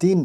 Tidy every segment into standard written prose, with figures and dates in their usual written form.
3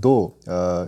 2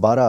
12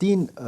3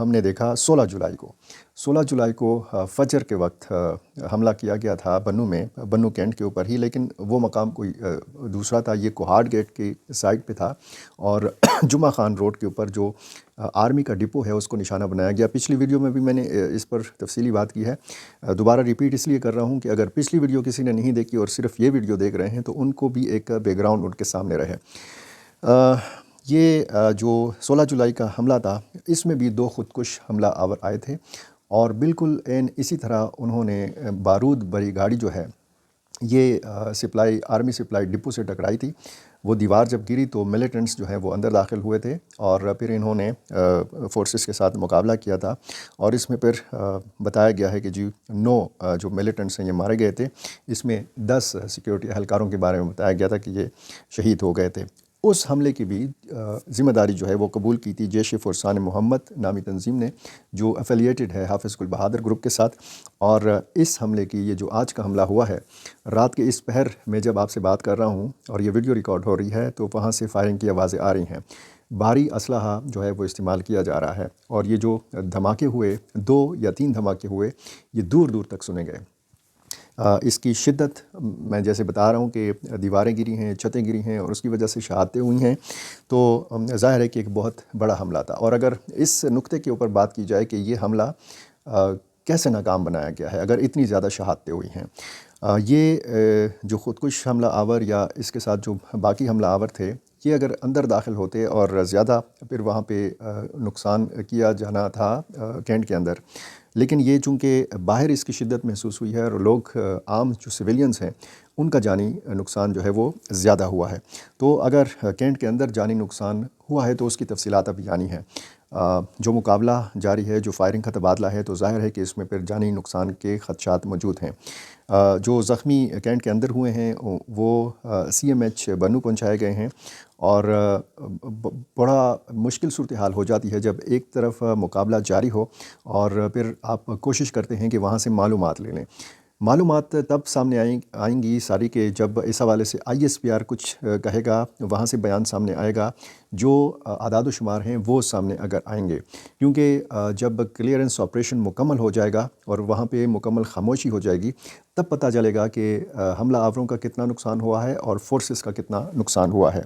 ہم نے دیکھا 16 جولائی کو فجر کے وقت حملہ کیا گیا تھا بنو میں، بنو کینٹ کے اوپر ہی، لیکن وہ مقام کوئی دوسرا تھا، یہ کوہاٹ گیٹ کی سائڈ پہ تھا اور جمعہ خان روڈ کے اوپر جو آرمی کا ڈپو ہے اس کو نشانہ بنایا گیا۔ پچھلی ویڈیو میں بھی میں نے اس پر تفصیلی بات کی ہے، دوبارہ ریپیٹ اس لیے کر رہا ہوں کہ اگر پچھلی ویڈیو کسی نے نہیں دیکھی اور صرف یہ ویڈیو دیکھ رہے ہیں تو ان کو بھی ایک بیک گراؤنڈ ان کے سامنے رہے۔ یہ جو 16 جولائی کا حملہ تھا اس میں بھی 2 خودکش حملہ آور آئے تھے اور بالکل اسی طرح انہوں نے بارود بھری گاڑی جو ہے یہ آرمی سپلائی ڈپو سے ٹکرائی تھی۔ وہ دیوار جب گری تو ملیٹنٹس جو ہیں وہ اندر داخل ہوئے تھے اور پھر انہوں نے فورسز کے ساتھ مقابلہ کیا تھا اور اس میں پھر بتایا گیا ہے کہ 9 جو ملیٹنٹس ہیں یہ مارے گئے تھے، اس میں 10 سیکیورٹی اہلکاروں کے بارے میں بتایا گیا تھا کہ یہ شہید ہو گئے تھے۔ اس حملے کی بھی ذمہ داری جو ہے وہ قبول کی تھی جیش فرسان محمد نامی تنظیم نے، جو افیلیٹڈ ہے حافظ گل بہادر گروپ کے ساتھ۔ اور اس حملے کی یہ جو آج کا حملہ ہوا ہے، رات کے اس پہر میں جب آپ سے بات کر رہا ہوں اور یہ ویڈیو ریکارڈ ہو رہی ہے تو وہاں سے فائرنگ کی آوازیں آ رہی ہیں، بھاری اسلحہ جو ہے وہ استعمال کیا جا رہا ہے اور یہ جو دھماکے ہوئے، 2 یا 3 دھماکے ہوئے، یہ دور دور تک سنے گئے۔ اس کی شدت میں جیسے بتا رہا ہوں کہ دیواریں گری ہیں، چھتیں گری ہیں اور اس کی وجہ سے شہادتیں ہوئی ہیں، تو ظاہر ہے کہ ایک بہت بڑا حملہ تھا۔ اور اگر اس نقطے کے اوپر بات کی جائے کہ یہ حملہ کیسے ناکام بنایا گیا ہے اگر اتنی زیادہ شہادتیں ہوئی ہیں، یہ جو خودکش حملہ آور یا اس کے ساتھ جو باقی حملہ آور تھے، یہ اگر اندر داخل ہوتے اور زیادہ پھر وہاں پہ نقصان کیا جانا تھا کینٹ کے اندر، لیکن یہ چونکہ باہر اس کی شدت محسوس ہوئی ہے اور لوگ عام جو سویلینز ہیں ان کا جانی نقصان جو ہے وہ زیادہ ہوا ہے، تو اگر کینٹ کے اندر جانی نقصان ہوا ہے تو اس کی تفصیلات اب جانی ہیں۔ جو مقابلہ جاری ہے، جو فائرنگ کا تبادلہ ہے، تو ظاہر ہے کہ اس میں پھر جانی نقصان کے خدشات موجود ہیں۔ جو زخمی کینٹ کے اندر ہوئے ہیں وہ CMH بنو پہنچائے گئے ہیں اور بڑا مشکل صورتحال ہو جاتی ہے جب ایک طرف مقابلہ جاری ہو اور پھر آپ کوشش کرتے ہیں کہ وہاں سے معلومات لے لیں۔ معلومات تب سامنے آئیں گی ساری کہ جب اس حوالے سے ISPR کچھ کہے گا، وہاں سے بیان سامنے آئے گا، جو اعداد و شمار ہیں وہ سامنے اگر آئیں گے، کیونکہ جب کلیئرنس آپریشن مکمل ہو جائے گا اور وہاں پہ مکمل خاموشی ہو جائے گی، تب پتہ چلے گا کہ حملہ آوروں کا کتنا نقصان ہوا ہے اور فورسز کا کتنا نقصان ہوا ہے۔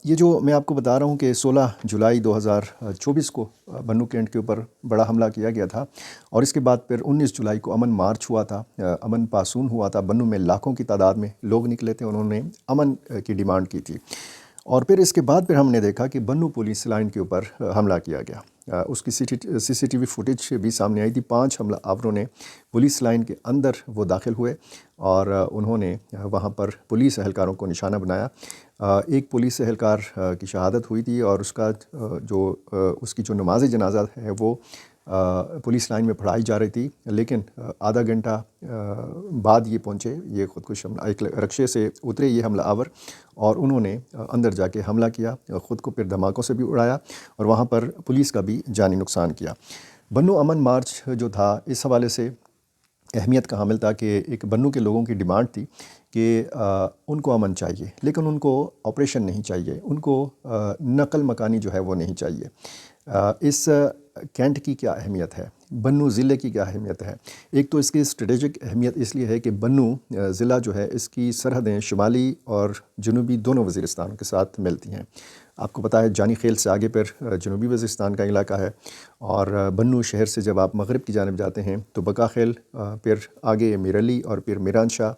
یہ جو میں آپ کو بتا رہا ہوں کہ 16 جولائی 2024 کو بنو کینٹ کے اوپر بڑا حملہ کیا گیا تھا اور اس کے بعد پھر 19 جولائی کو امن مارچ ہوا تھا، امن پاسون ہوا تھا، بنو میں لاکھوں کی تعداد میں لوگ نکلے تھے، انہوں نے امن کی ڈیمانڈ کی تھی۔ اور پھر اس کے بعد پھر ہم نے دیکھا کہ بنو پولیس لائن کے اوپر حملہ کیا گیا، اس کی CCTV فوٹیج بھی سامنے آئی تھی۔ 5 حملہ آوروں نے پولیس لائن کے اندر وہ داخل ہوئے اور انہوں نے وہاں پر پولیس اہلکاروں کو نشانہ بنایا۔ ایک پولیس اہلکار کی شہادت ہوئی تھی اور اس کی جو نماز جنازہ ہے وہ پولیس لائن میں پڑھائی جا رہی تھی، لیکن آدھا گھنٹہ بعد یہ پہنچے، یہ خودکش حملہ، ایک رکشے سے اترے یہ حملہ آور اور انہوں نے اندر جا کے حملہ کیا، خود کو پھر دھماکوں سے بھی اڑایا اور وہاں پر پولیس کا بھی جانی نقصان کیا۔ بنو امن مارچ جو تھا اس حوالے سے اہمیت کا حامل تھا کہ ایک بنو کے لوگوں کی ڈیمانڈ تھی کہ ان کو امن چاہیے، لیکن ان کو آپریشن نہیں چاہیے، ان کو نقل مکانی جو ہے وہ نہیں چاہیے۔ اس کینٹ کی کیا اہمیت ہے، بنو ضلع کی کیا اہمیت ہے؟ ایک تو اس کی اسٹریٹجک اہمیت اس لیے ہے کہ بنو ضلع جو ہے اس کی سرحدیں شمالی اور جنوبی دونوں وزیرستان کے ساتھ ملتی ہیں۔ آپ کو پتہ ہے جانی خیل سے آگے پھر جنوبی وزیرستان کا علاقہ ہے اور بنو شہر سے جب آپ مغرب کی جانب جاتے ہیں تو بقا خیل، پھر آگے میرلی اور پھر میران شاہ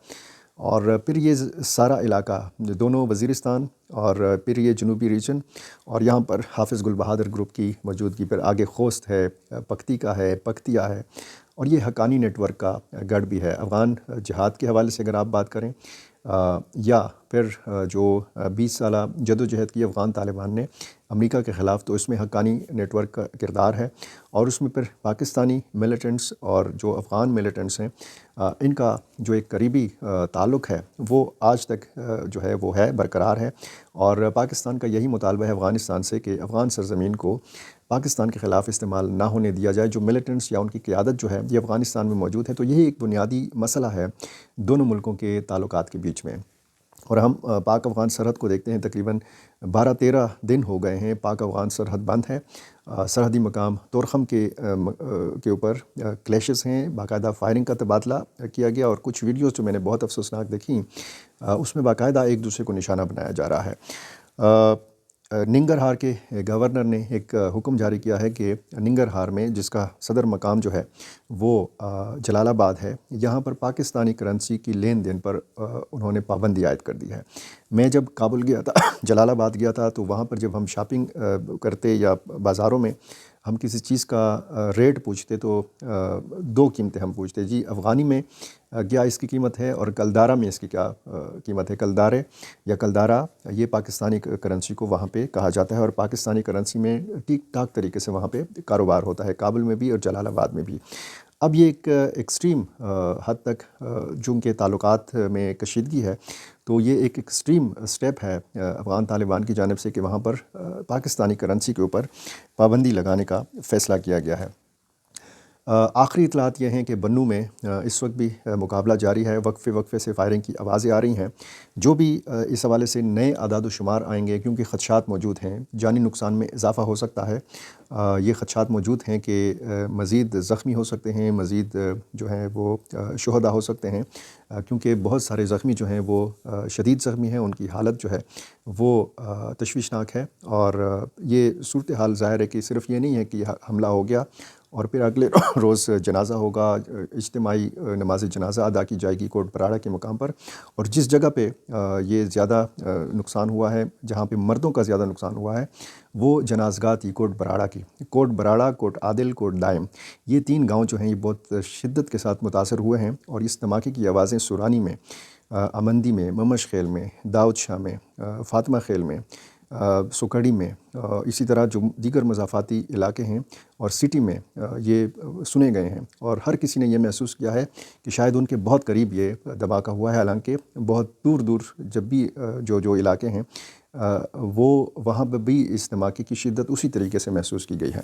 اور پھر یہ سارا علاقہ دونوں وزیرستان اور پھر یہ جنوبی ریجن اور یہاں پر حافظ گل بہادر گروپ کی موجودگی، پھر آگے خوست ہے، پکتی کا ہے، پکتیا ہے اور یہ حقانی نیٹ ورک کا گڑھ بھی ہے۔ افغان جہاد کے حوالے سے اگر آپ بات کریں یا پھر جو 20 سالہ جدوجہد کی افغان طالبان نے امریکہ کے خلاف، تو اس میں حقانی نیٹ ورک کا کردار ہے اور اس میں پھر پاکستانی ملیٹنٹس اور جو افغان ملیٹنٹس ہیں ان کا جو ایک قریبی تعلق ہے وہ آج تک جو ہے وہ ہے برقرار ہے اور پاکستان کا یہی مطالبہ ہے افغانستان سے کہ افغان سرزمین کو پاکستان کے خلاف استعمال نہ ہونے دیا جائے۔ جو ملیٹنٹس یا ان کی قیادت جو ہے یہ افغانستان میں موجود ہے، تو یہی ایک بنیادی مسئلہ ہے دونوں ملکوں کے تعلقات کے بیچ میں۔ اور ہم پاک افغان سرحد کو دیکھتے ہیں، تقریباً 12-13 دن ہو گئے ہیں پاک افغان سرحد بند ہے۔ سرحدی مقام تورخم کے اوپر کلیشز ہیں، باقاعدہ فائرنگ کا تبادلہ کیا گیا، اور کچھ ویڈیوز جو میں نے بہت افسوسناک دیکھیں اس میں باقاعدہ ایک دوسرے کو نشانہ بنایا جا رہا ہے۔ ننگرہار کے گورنر نے ایک حکم جاری کیا ہے کہ ننگرہار میں، جس کا صدر مقام جو ہے وہ جلال آباد ہے، یہاں پر پاکستانی کرنسی کی لین دین پر انہوں نے پابندی عائد کر دی ہے۔ میں جب کابل گیا تھا، جلال آباد گیا تھا، تو وہاں پر جب ہم شاپنگ کرتے یا بازاروں میں ہم کسی چیز کا ریٹ پوچھتے تو دو قیمتیں ہم پوچھتے، جی افغانی میں کیا اس کی قیمت ہے، اور کلدارا میں اس کی کیا قیمت ہے۔ کلدارے یا کلدارا یہ پاکستانی کرنسی کو وہاں پہ کہا جاتا ہے، اور پاکستانی کرنسی میں ٹھیک ٹھاک طریقے سے وہاں پہ کاروبار ہوتا ہے، کابل میں بھی اور جلال آباد میں بھی۔ اب یہ ایک ایکسٹریم حد تک چونکہ تعلقات میں کشیدگی ہے، تو یہ ایک ایکسٹریم سٹیپ ہے افغان طالبان کی جانب سے کہ وہاں پر پاکستانی کرنسی کے اوپر پابندی لگانے کا فیصلہ کیا گیا ہے۔ آخری اطلاعات یہ ہیں کہ بنوں میں اس وقت بھی مقابلہ جاری ہے، وقفے وقفے سے فائرنگ کی آوازیں آ رہی ہیں۔ جو بھی اس حوالے سے نئے اعداد و شمار آئیں گے، کیونکہ خدشات موجود ہیں، جانی نقصان میں اضافہ ہو سکتا ہے، یہ خدشات موجود ہیں کہ مزید زخمی ہو سکتے ہیں، مزید جو ہیں وہ شہداء ہو سکتے ہیں، کیونکہ بہت سارے زخمی جو ہیں وہ شدید زخمی ہیں، ان کی حالت جو ہے وہ تشویشناک ہے۔ اور یہ صورتحال ظاہر ہے کہ صرف یہ نہیں ہے کہ حملہ ہو گیا اور پھر اگلے روز جنازہ ہوگا، اجتماعی نماز جنازہ ادا کی جائے گی کوٹ براڑہ کے مقام پر، اور جس جگہ پہ یہ زیادہ نقصان ہوا ہے، جہاں پہ مردوں کا زیادہ نقصان ہوا ہے، وہ جنازگاہ تھی کوٹ براڑہ کی۔ کوٹ براڑہ، کوٹ عادل، کوٹ دائم، یہ 3 گاؤں جو ہیں یہ بہت شدت کے ساتھ متاثر ہوئے ہیں، اور اس دھماکے کی آوازیں سورانی میں، امندی میں، ممش خیل میں، داؤد شاہ میں، فاطمہ خیل میں، سکڑی میں، اسی طرح جو دیگر مضافاتی علاقے ہیں اور سٹی میں یہ سنے گئے ہیں، اور ہر کسی نے یہ محسوس کیا ہے کہ شاید ان کے بہت قریب یہ دھماکہ ہوا ہے، حالانکہ بہت دور دور جب بھی جو علاقے ہیں وہ وہاں پہ بھی اس دھماکے کی شدت اسی طریقے سے محسوس کی گئی ہے۔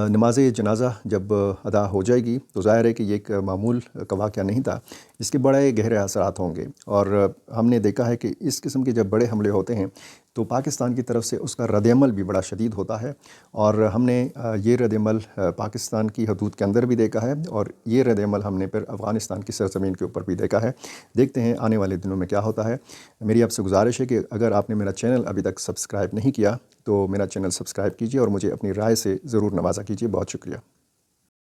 نماز جنازہ جب ادا ہو جائے گی تو ظاہر ہے کہ یہ ایک معمول کا واقعہ نہیں تھا، اس کے بڑے گہرے اثرات ہوں گے، اور ہم نے دیکھا ہے کہ اس قسم کے جب بڑے حملے ہوتے ہیں تو پاکستان کی طرف سے اس کا رد عمل بھی بڑا شدید ہوتا ہے، اور ہم نے یہ رد عمل پاکستان کی حدود کے اندر بھی دیکھا ہے، اور یہ رد عمل ہم نے پھر افغانستان کی سرزمین کے اوپر بھی دیکھا ہے۔ دیکھتے ہیں آنے والے دنوں میں کیا ہوتا ہے۔ میری آپ سے گزارش ہے کہ اگر آپ نے میرا چینل ابھی تک سبسکرائب نہیں کیا تو میرا چینل سبسکرائب کیجیے، اور مجھے اپنی رائے سے ضرور نوازا کیجیے۔ بہت شکریہ۔